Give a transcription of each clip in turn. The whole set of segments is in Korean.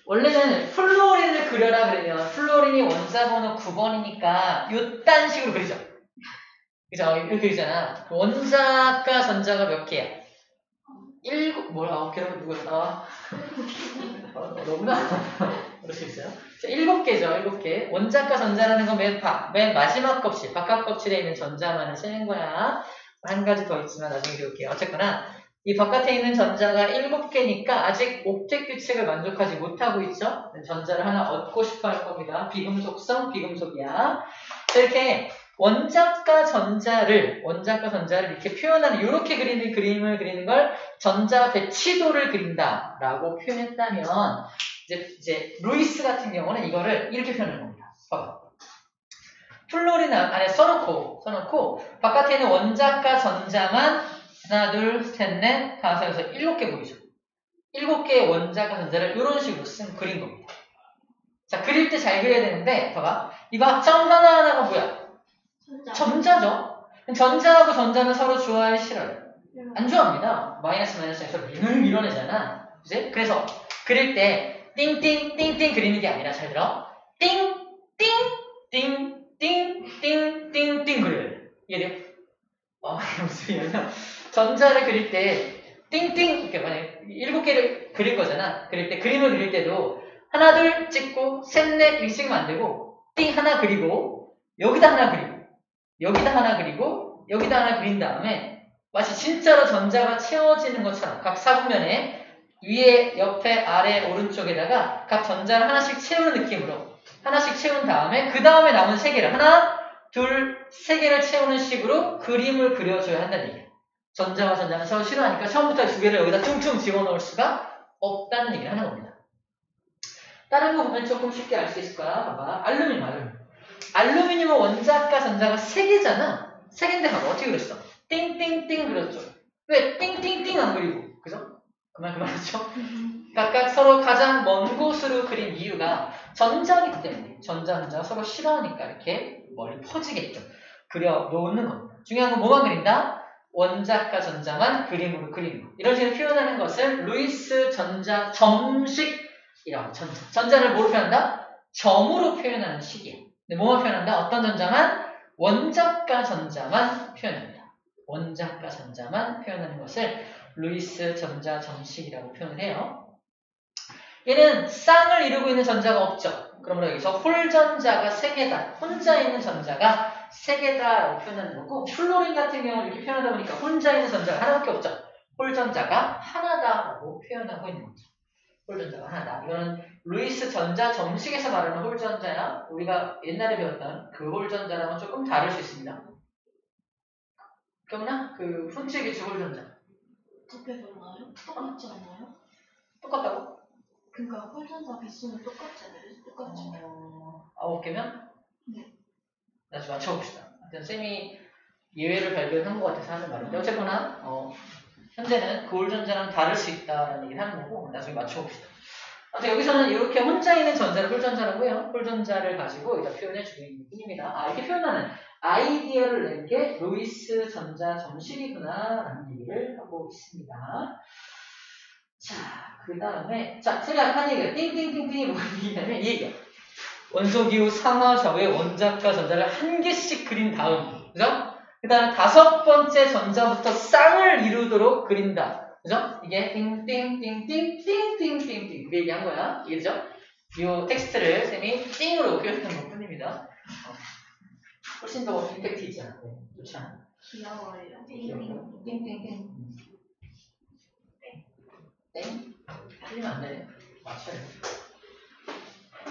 원래는 플로린을 그려라 그러면 플로린이 원자번호 9번이니까 요딴 식으로 그리죠. 그죠? 이렇게 그리잖아. 원자가 전자가 몇 개야? 9개라고 누가 나와? 너무나 그럴 수 있어요. 7개죠. 7개. 원자가 전자라는 건 맨 마지막 껍질, 바깥 껍질에 있는 전자만을 세는 거야. 한 가지 더 있지만 나중에 배울게요. 어쨌거나 이 바깥에 있는 전자가 7개니까 아직 옥텟 규칙을 만족하지 못하고 있죠. 전자를 하나 얻고 싶어 할 겁니다. 비금속성, 비금속이야. 이렇게 원자과 전자를 이렇게 표현하는, 이렇게 그리는 그림을 그리는 걸 전자 배치도를 그린다라고 표현했다면, 이제 루이스 같은 경우는 이거를 이렇게 표현하는 겁니다. 봐봐. 플로린 안에 써놓고 바깥에 있는 원자과 전자만 하나, 둘, 셋, 넷, 다섯, 여섯, 7개 보이죠? 7개의 원자과 전자를 이런 식으로 그린 겁니다. 자, 그릴 때 잘 그려야 되는데, 봐봐. 이거 점 하나하나가 뭐야? 전자죠? 전자하고 전자는 서로 좋아해, 싫어요? 안 좋아합니다. 마이너스에서 링을 밀어내잖아. 그치? 그래서 그릴 때 띵띵띵띵 그리는 게 아니라, 잘 들어. 띵띵띵띵띵띵띵 그려요. 이해돼요? 무슨 얘기냐면 전자를 그릴 때 띵띵 이렇게 만약에 7개를 그릴 거잖아. 그릴 때 그림을 그릴 때도 하나 둘 찍고 셋 넷 이렇게 찍으면 안 되고 띵 하나 그리고 여기다 하나 그리고 여기다 하나 그리고 여기다 하나 그린 다음에 마치 진짜로 전자가 채워지는 것처럼 각 사분면에 위에 옆에 아래 오른쪽에다가 각 전자를 하나씩 채우는 느낌으로 하나씩 채운 다음에 그 다음에 남은 3개를 하나 둘, 3개를 채우는 식으로 그림을 그려줘야 한다는 얘기야. 전자와 전자는 서로 싫어하니까 처음부터 2개를 여기다 퉁퉁 집어넣을 수가 없다는 얘기를 하는 겁니다. 다른 거 보면 조금 쉽게 알 수 있을 거야. 봐봐. 알루미늄은 원자과 전자가 3개잖아. 3개인데 봐봐. 어떻게 그렸어? 띵띵띵 그렸죠. 왜 띵띵띵 안 그리고? 그죠? 그만하죠? 각각 서로 가장 먼 곳으로 그린 이유가 전자이기 때문에 전자가 서로 싫어하니까 이렇게 멀리 퍼지게끔 그려 놓는 겁니다. 중요한 건 뭐만 그린다? 원자과 전자만 그림으로 그리는 거. 이런 식으로 표현하는 것을 루이스 전자 점식이라고. 전자를 뭐로 표현한다? 점으로 표현하는 식이에요. 근데 뭐만 표현한다? 어떤 전자만? 원자과 전자만 표현합니다. 원자과 전자만 표현하는 것을 루이스 전자 점식이라고 표현을 해요. 얘는 쌍을 이루고 있는 전자가 없죠. 그러므로 여기서 홀전자가 3개다. 혼자 있는 전자가 3개다라고 표현하는 거고, 플로린 같은 경우는 이렇게 표현하다 보니까 혼자 있는 전자가 하나밖에 없죠. 홀전자가 하나다라고 표현하고 있는 거죠. 홀전자가 하나다. 이거는 루이스 전자 점식에서 말하는 홀전자야. 우리가 옛날에 배웠던 그 홀전자랑은 조금 다를 수 있습니다. 그러나 그 훈제 기출 홀전자. 어떻게 달라요? 똑같지 않아요? 똑같다고? 그러니까 홀전자 개수는 똑같잖아요. 똑같죠. 9개면? 네. 다시 맞춰봅시다. 하여튼 쌤이 예외를 발견한 것 같아서 하는 말인데 어쨌거나 현재는 그 홀전자랑 다를 수 있다는 얘기를 하는 거고 나중에 맞춰봅시다. 여기서는 이렇게 혼자 있는 전자를 홀전자라고 해요. 홀전자를 가지고 여기다 표현해주고 있는 뿐입니다. 이렇게 표현하는 아이디어를 낸 게 루이스 전자 점식이구나 라는 얘기를 하고 있습니다. 자, 그 다음에 쌤이 아까 한 얘기가 띵띵띵띵이 뭐가 얘기냐면 이 얘기야. 원소기후 상하좌우의 원자과 전자를 한 개씩 그린 다음, 그죠? 그 다음에 5번째 전자부터 쌍을 이루도록 그린다. 그죠? 이게 띵띵띵띵띵띵띵띵 그 얘기한 거야. 이해되죠? 이 텍스트를 쌤이 띵으로 표현했던 것 뿐입니다. 훨씬 더 임팩트 있지 않아? 좋지 않아? 귀여워요. 띵띵띵. 땡? 틀리면 안 돼. 맞춰요.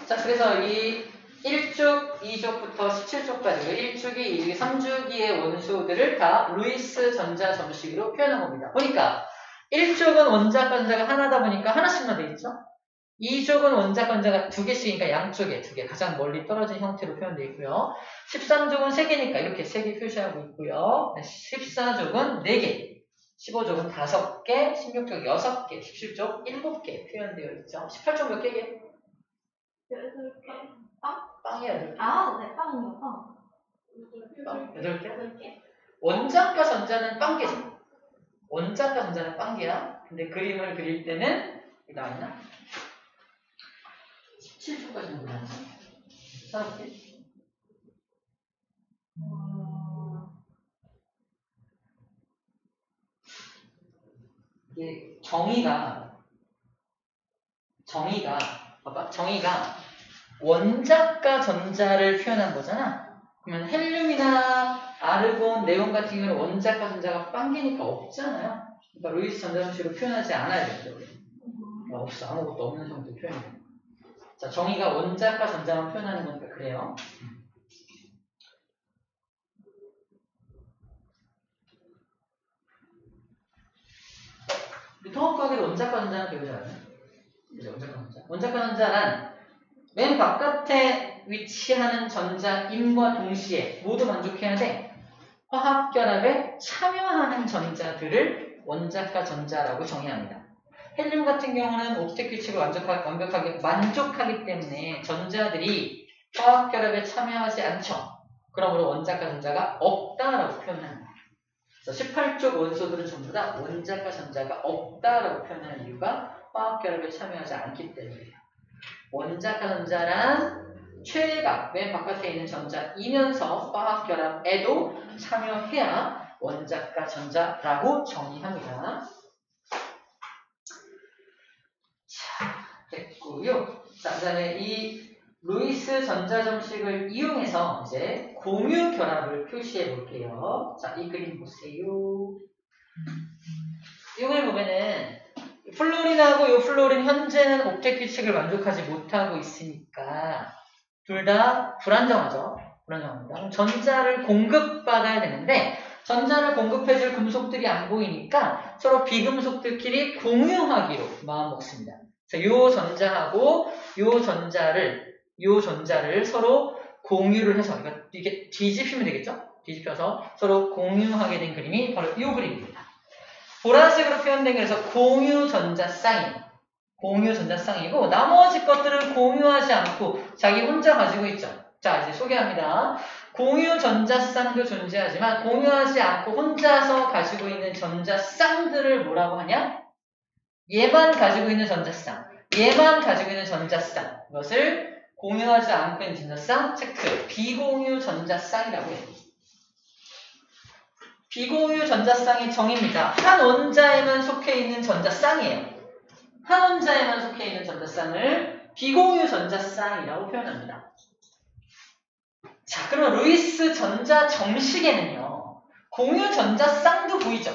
자, 그래서 이 1쪽, 2쪽부터 17쪽까지 1주기, 2주기, 3주기의 원소들을 다 루이스 전자 점식으로 표현한 겁니다. 보니까 1쪽은 원자과 전자가 하나다 보니까 하나씩만 돼 있죠? 2쪽은 원자과 전자가 2개씩이니까 양쪽에 2개, 가장 멀리 떨어진 형태로 표현되어 있고요. 13쪽은 3개니까 이렇게 3개 표시하고 있고요. 14쪽은 4개, 15쪽은 5개, 16쪽 6개, 17쪽 7개 표현되어 있죠. 18쪽 몇 개게? 8개. 빵이야, 8개. 네, 빵이요, 빵. 8개? 원자과 전자는 빵개죠. 원자과 전자는 빵개야. 근데 그림을 그릴 때는, 여기 나와있나? 18초까지는 그냥 써볼게. 이게 정의가 봐봐. 정의가 원자과 전자를 표현한 거잖아. 그러면 헬륨이나 아르곤, 네온 같은 경우는 원자과 전자가 빵기니까 없잖아요. 그러니까 루이스 전자정식으로 표현하지 않아야 되죠. 없어. 아무것도 없는 형태 표현해. 자, 정의가 원자과 전자만 표현하는 거니까 그래요. 통합과학에도 원자과 전자는 배우지 않아요? 그죠? 원자과 전자. 원자과 전자란 맨 바깥에 위치하는 전자임과 동시에 모두 만족해야 돼. 화학결합에 참여하는 전자들을 원자과 전자라고 정의합니다. 헬륨 같은 경우는 옥텟 규칙을 완벽하게 만족하기 때문에 전자들이 화학결합에 참여하지 않죠. 그러므로 원자과 전자가 없다라고 표현합니다. 그래서 18쪽 원소들은 전부 다 원자과 전자가 없다라고 표현하는 이유가 화학결합에 참여하지 않기 때문이에요. 원자과 전자란 최각, 맨 바깥에 있는 전자이면서 화학결합에도 참여해야 원자과 전자라고 정의합니다. 자, 됐고요. 자, 그 다음에 이 루이스 전자정식을 이용해서 이제 공유 결합을 표시해 볼게요. 자, 이 그림 보세요. 이걸 보면은 플로린하고 이 플로린 현재는 옥텟 규칙을 만족하지 못하고 있으니까 둘 다 불안정하죠. 불안정합니다. 그럼 전자를 공급받아야 되는데 전자를 공급해줄 금속들이 안 보이니까 서로 비금속들끼리 공유하기로 마음먹습니다. 그래서 요 전자하고 요 전자를 서로 공유를 해서 이게 뒤집히면 되겠죠? 뒤집혀서 서로 공유하게 된 그림이 바로 이 그림입니다. 보라색으로 표현된 그래서 공유 전자쌍이고 나머지 것들은 공유하지 않고 자기 혼자 가지고 있죠. 자, 이제 소개합니다. 공유 전자쌍도 존재하지만 공유하지 않고 혼자서 가지고 있는 전자쌍들을 뭐라고 하냐? 얘만 가지고 있는 전자쌍, 얘만 가지고 있는 전자쌍, 이것을 공유하지 않고 있는 전자쌍, 체크, 비공유 전자쌍이라고 해요. 비공유 전자쌍의 정의입니다. 한 원자에만 속해 있는 전자쌍이에요. 한 원자에만 속해 있는 전자쌍을 비공유 전자쌍이라고 표현합니다. 자, 그럼 루이스 전자 정식에는요, 공유 전자쌍도 보이죠?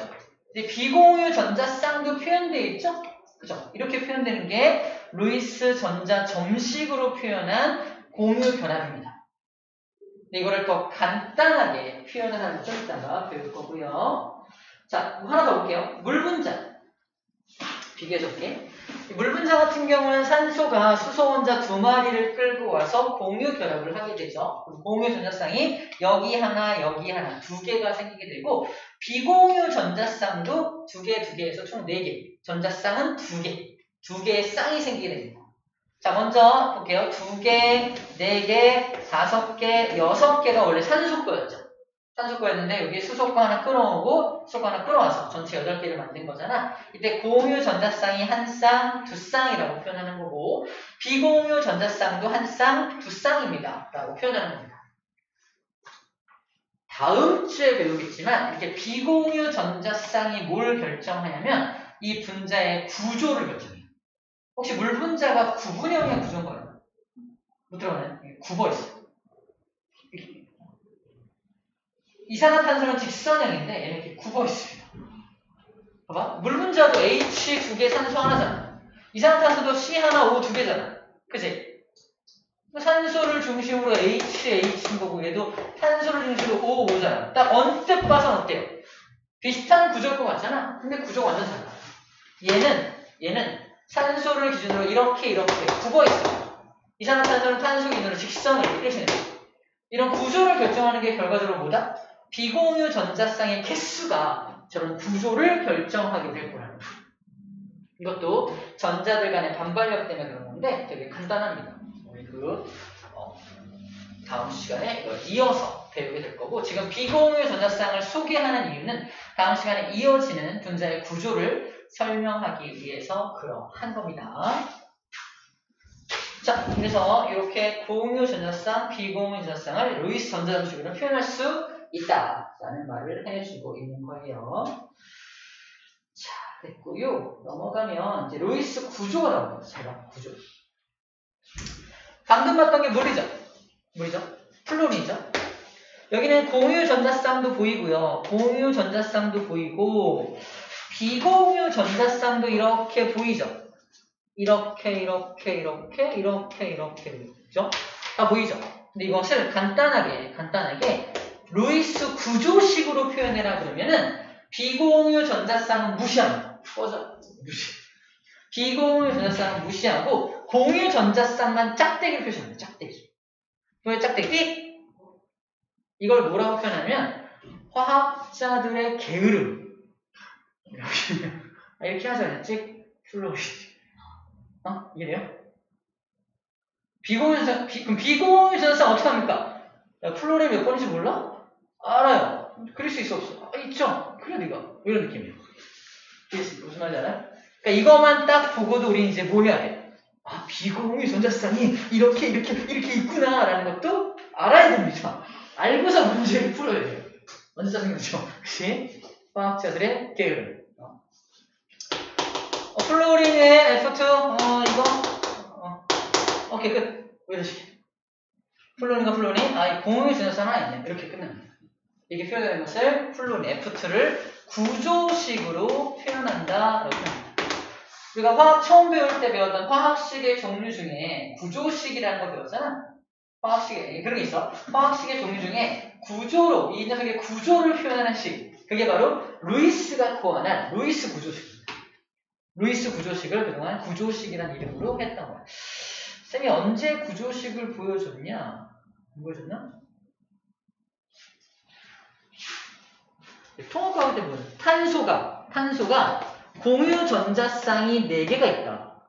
비공유 전자쌍도 표현되어 있죠? 그죠? 이렇게 표현되는 게 루이스 전자 정식으로 표현한 공유 결합입니다. 이거를 더 간단하게 표현을 하는 좀 이따가 배울 거고요. 자, 하나 더 볼게요. 물 분자. 비교해줄게. 물 분자 같은 경우는 산소가 수소 원자 2마리를 끌고 와서 공유 결합을 하게 되죠. 공유 전자쌍이 여기 하나, 2개가 생기게 되고, 비공유 전자쌍도 2개에서 총 4개. 전자쌍은 2개의 쌍이 생기게 됩니다. 자, 먼저 볼게요. 2개, 4개, 5개, 6개가 원래 산소거였죠. 산소거였는데 여기 수소거 하나 끌어오고 수소거 하나 끌어와서 전체 8개를 만든 거잖아. 이때 공유 전자쌍이 한 쌍, 2쌍이라고 표현하는 거고 비공유 전자쌍도 한 쌍, 2쌍입니다. 라고 표현하는 겁니다. 다음 주에 배우겠지만 이렇게 비공유 전자쌍이 뭘 결정하냐면 이 분자의 구조를 결정해요. 혹시 물 분자가 구분형의 구조인가요? 못 들어가나요? 굽어 있어요. 이산화탄소는 직선형인데 얘는 이렇게 굽어 있습니다. 봐봐. 물 분자도 H 2개 산소 하나잖아. 이산화탄소도 C 하나 O 2개잖아. 그치? 산소를 중심으로 H인 거고 얘도 탄소를 중심으로 O, O잖아. 딱 언뜻 봐서는 어때요? 비슷한 구조일 것 같잖아. 근데 구조가 완전 달라. 얘는 산소를 기준으로 이렇게 굽어 있어요. 이산화탄소는 탄소 기준으로 직선으로 이렇게 되는 이런 구조를 결정하는 게 결과적으로 뭐다? 비공유 전자쌍의 개수가 저런 구조를 결정하게 될 거라는 거예요. 이것도 전자들 간의 반발력 때문에 그런 건데 되게 간단합니다. 우리 다음 시간에 이걸 이어서 배우게 될 거고 지금 비공유 전자쌍을 소개하는 이유는 다음 시간에 이어지는 분자의 구조를 설명하기 위해서 그러한 겁니다. 자, 그래서 이렇게 공유 전자쌍, 비공유 전자쌍을 루이스 전자점식으로 표현할 수 있다라는 말을 해주고 있는 거예요. 자, 됐고요. 넘어가면 이제 루이스 구조가 나옵니다. 자, 구조. 방금 봤던 게 물이죠? 플로린이죠? 여기는 공유 전자쌍도 보이고요. 공유 전자쌍도 보이고 비공유 전자쌍도 이렇게 보이죠? 이렇게 그죠? 다 보이죠? 근데 이것을 간단하게 루이스 구조식으로 표현해라 그러면은 비공유 전자쌍은 무시합니다. 무시. 비공유 전자쌍은 무시하고 공유 전자쌍만 짝대기로 표시합니다. 짝대기. 왜 짝대기? 이걸 뭐라고 표현하면 화학자들의 게으름. 이렇게 하죠. 그냥 찍 플로리. 이해돼요? 그럼 비공유 전자쌍 어떻게 합니까? 야, 플로리 몇 번인지 몰라? 알아요. 그릴 수 있어 없어? 있죠. 그래 네가 이런 느낌이에요. 무슨 말인지 알아요? 그러니까 이것만 딱 보고도 우리 이제 뭐 해야 돼? 비공유 전자쌍이 이렇게 있구나라는 것도 알아야 됩니다. 알고서 문제를 풀어야 돼요. 언제 짜증나죠? 그치? 화학자들의 게으름. 플로린의 F2 오케이 끝. 왜 이러지? 플로린과 플로린 이 공유 전자쌍 하나 있네. 이렇게 끝납니다. 이게 표현되는 것을 플로린 F2를 구조식으로 표현한다. 이렇게 합니다. 우리가 화학 처음 배울 때 배웠던 화학식의 종류 중에 구조식이라는 거 배웠잖아. 화학식의 그런 게 있어. 화학식의 종류 중에 구조로 이 녀석의 구조를 표현하는 식. 그게 바로 루이스가 고안한 루이스 구조식입니다. 루이스 구조식을 그동안 구조식이라는 이름으로 했던 거야. 쌤이 언제 구조식을 보여줬냐? 안 보여줬나? 통합과학 때 보여줘. 탄소가 공유 전자쌍이 4개가 있다.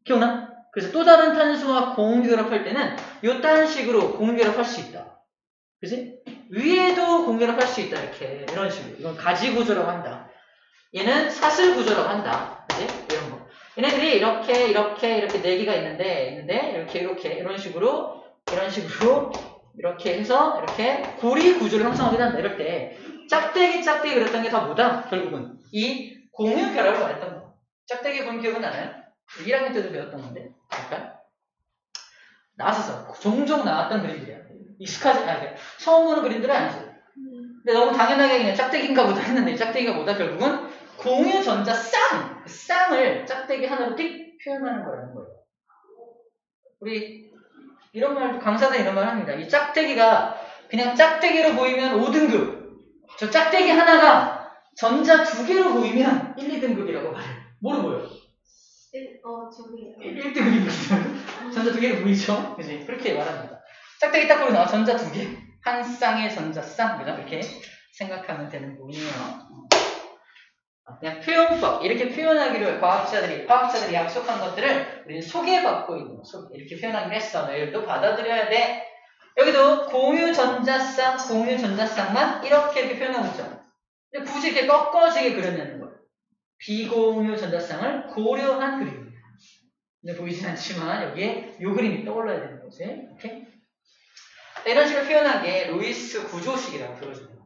기억나? 그래서 또 다른 탄소와 공유 결합할 때는 이딴 식으로 공유 결합할 수 있다. 그치? 위에도 공유 결합할 수 있다. 이런 식으로. 이건 가지 구조라고 한다. 얘는 사슬 구조라고 한다. 그치? 이런 거. 얘네들이 이렇게 4개가 있는데 이런 식으로 이렇게 해서 이렇게 고리 구조를 형성하게 된다. 이럴 때 짝대기 그랬던 게 다 뭐다? 결국은 이 공유 결합을 말했던 거. 짝대기 공유 기억은 나나요? 1학년 때도 배웠던 건데 잠깐 나왔었어. 종종 나왔던 그림들이야. 익숙하지 처음 보는 그림들은 아니지. 근데 너무 당연하게 그냥 짝대기인가 보다 했는데 짝대기가 뭐다? 결국은 공유 전자 쌍을 짝대기 하나로 띡 표현하는 거라는 거예요. 우리 이런 말 강사들 이런 말 합니다. 이 짝대기가 그냥 짝대기로 보이면 5등급. 저 짝대기 하나가 전자 2개로 보이면 1, 2등급이라고 말해요. 뭐로 보여요? 1등급이거든요. 전자 2개로 보이죠? 그지? 그렇게 말합니다. 짝대기 딱 보고 나와 전자 2개. 한 쌍의 전자 쌍. 그죠? 이렇게 생각하면 되는 부분이에요. 그냥 표현법. 이렇게 표현하기로 과학자들이 약속한 것들을 우리는 소개받고 있는 거. 이렇게 표현하기로 했어. 너희들도 받아들여야 돼. 여기도 공유 전자쌍만 이렇게 표현하고 있죠. 근데 굳이 이렇게 꺾어지게 그려내는 거예요. 비공유 전자쌍을 고려한 그림입니다. 근데 보이진 않지만 여기에 이 그림이 떠올라야 되는 거지. 이렇게. 이런 식으로 표현하기에 루이스 구조식이라고 불러줍니다.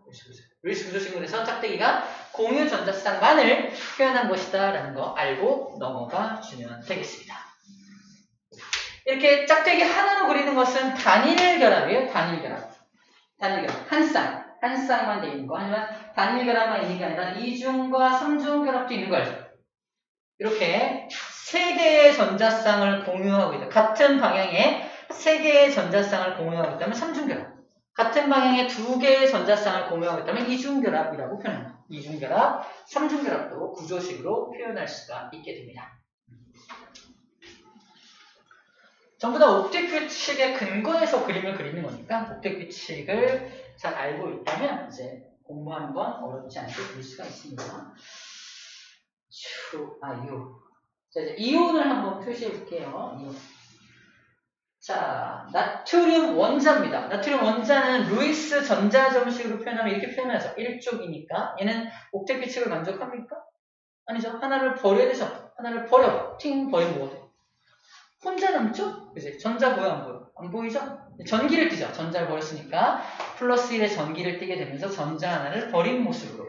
루이스 구조식으로 해서 짝대기가 공유 전자쌍만을 표현한 것이다 라는 거 알고 넘어가 주면 되겠습니다. 이렇게 짝대기 하나로 그리는 것은 단일 결합이에요. 단일 결합. 한 쌍만 돼 있는 거. 하지만 단일 결합만 있는 게 아니라 2중과 3중 결합도 있는 거 알죠? 이렇게 3개의 전자쌍을 공유하고 있다. 같은 방향에 3개의 전자쌍을 공유하고 있다면 3중 결합. 같은 방향에 2개의 전자쌍을 공유하고 있다면 2중 결합이라고 표현합니다. 2중 결합, 3중 결합도 구조식으로 표현할 수가 있게 됩니다. 전부 다 옵틱 규칙의 근거에서 그림을 그리는 거니까 옵틱 규칙을 잘 알고 있다면 이제 공부하는 건 어렵지 않게 그릴 수가 있습니다. 자, 이제 이온을 한번 표시해 볼게요. 이온. 자, 나트륨 원자입니다. 나트륨 원자는 루이스 전자점식으로 표현하면 이렇게 표현하죠. 1쪽이니까. 얘는 옥텟 규칙을 만족합니까? 아니죠. 하나를 버려야 되죠. 하나를 버려. 팅 버리면 뭐 돼? 혼자 남죠? 그지? 전자 보여 안 보여? 안 보이죠? 전기를 띠죠. 전자를 버렸으니까 플러스 1의 전기를 띠게 되면서 전자 하나를 버린 모습으로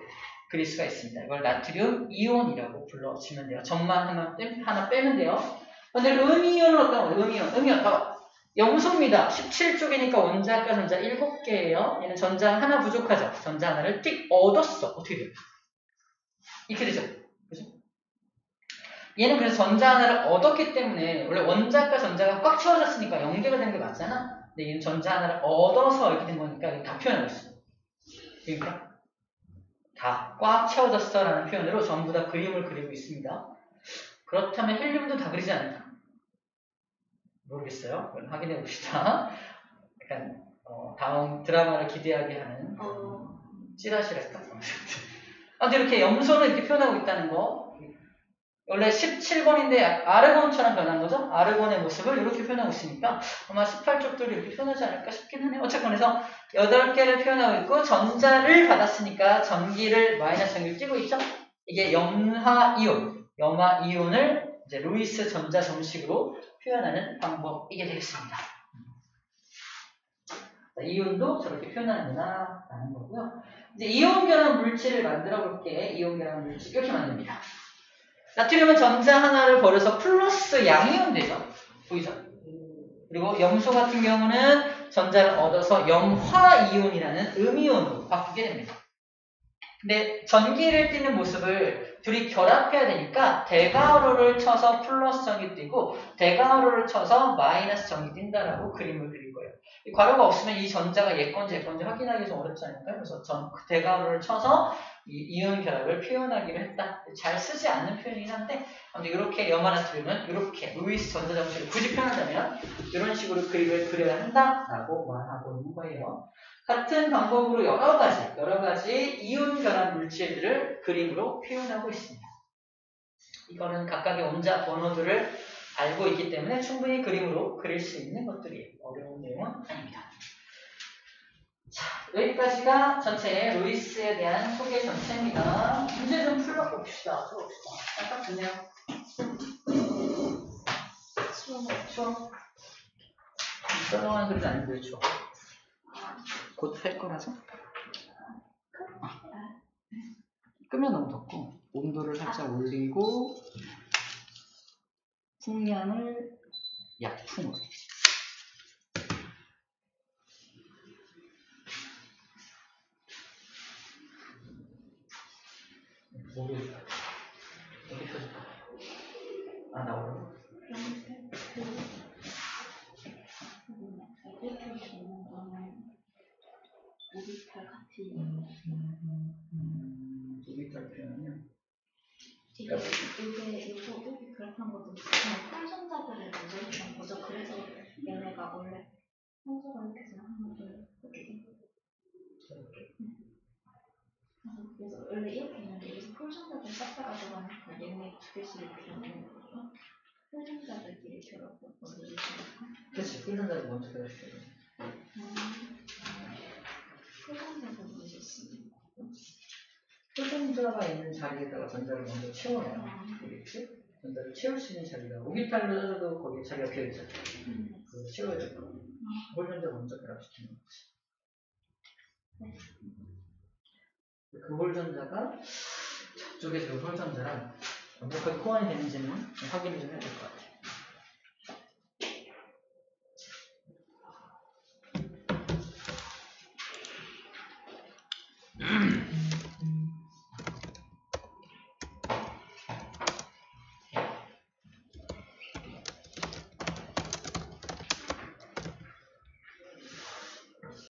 그릴 수가 있습니다. 이걸 나트륨 이온이라고 불러주면 돼요. 점만 하나 빼면 돼요. 근데 음이온은 어떤 거예요? 음이온 봐봐. 염소입니다. 17쪽이니까 원자과 전자 7개예요. 얘는 전자 하나 부족하죠. 전자 하나를 띡 얻었어. 어떻게 돼요? 이렇게 되죠. 그죠? 얘는 그래서 전자 하나를 얻었기 때문에 원래 원자과 전자가 꽉 채워졌으니까 연계가 된 게 맞잖아. 근데 얘는 전자 하나를 얻어서 이렇게 된 거니까 다 표현하고 있어. 그러니까 다 꽉 채워졌어 라는 표현으로 전부 다 그림을 그리고 있습니다. 그렇다면 헬륨도 다 그리지 않을까? 모르겠어요. 확인해 봅시다. 약간 다음 드라마를 기대하게 하는 찌라시랄까? 근데 이렇게 염소는 이렇게 표현하고 있다는 거. 원래 17번인데 아르곤처럼 변한 거죠? 아르곤의 모습을 이렇게 표현하고 있으니까 아마 18쪽도 이렇게 표현하지 않을까 싶긴 하네요. 어쨌건 그래서 8개를 표현하고 있고 전자를 받았으니까 전기를 마이너스 전기를 띄고 있죠? 이게 염화이온을 이제 루이스 전자 정식으로 표현하는 방법이게 되겠습니다. 자, 이온도 저렇게 표현하는구나 라는 거고요. 이제 이온 결합 물질을 만들어 볼게. 이온 결합 물질 이렇게 만듭니다. 나트륨은 전자 하나를 버려서 플러스 양이온 되죠. 보이죠? 그리고 염소 같은 경우는 전자를 얻어서 염화이온이라는 음이온으로 바꾸게 됩니다. 근데 전기를 띠는 모습을 둘이 결합해야 되니까 대가로를 쳐서 플러스 전기 띠고 대가로를 쳐서 마이너스 전기 띈다라고 그림을 그릴 거예요. 이 괄호가 없으면 이 전자가 얘 건지 확인하기 좀 어렵지 않을까요? 그래서 대가로를 쳐서 이온 결합을 표현하기로 했다. 잘 쓰지 않는 표현이긴 한데 아무튼 이렇게 염화나트륨은 이렇게 루이스 전자 정식을 굳이 표현한다면 이런 식으로 그림을 그려야 한다라고 말하고 있는 거예요. 같은 방법으로 여러 가지 이온 결합 물질들을 그림으로 표현하고 있습니다. 이거는 각각의 원자 번호들을 알고 있기 때문에 충분히 그림으로 그릴 수 있는 것들이에요. 어려운 내용은 아닙니다. 자, 여기까지가 전체 루이스에 대한 소개 전체입니다. 문제 좀 풀어봅시다. 약간 좋네요. 추워. 썰렁한 소리는 아닌데 추워. 곧 할 거라서. 끄면 너무 덥고 온도를 살짝 올리고 풍량을 약풍으로. 여기 펴줄까? 나오려고? 오비탈 같이 오비탈 표현하면 이게 오비 그렇다는 것도 그냥 폴전자들을 만들었던 거죠. 그래서 얘네가 원래 성소가 이렇게 생각하면 이렇게 생겼어요. 그래서 원래 이렇게 있는데 여기서 폴전자들 싹다 가져가니까 얘네 두 개씩 이렇게 있는 거죠. 폴전자들끼리 결합을 먼저 해주니까. 그치, 폴전자를 먼저 결합시켜야 돼. 폴전자들 먼저 쓰는 폴전자가 있는 자리에다가 전자를 먼저 채워내요. 그렇지? 전자를 채울 수 있는 자리가 오비탈로 해도 거기에 자리가 비어있잖아. 그걸 채워야 될 거야. 폴전자 먼저 결합시키는 거지. 그 홀전자가 저쪽에 저 홀전자랑 완벽하게 호환이 되는지는 확인 좀 해야 될 것 같아요.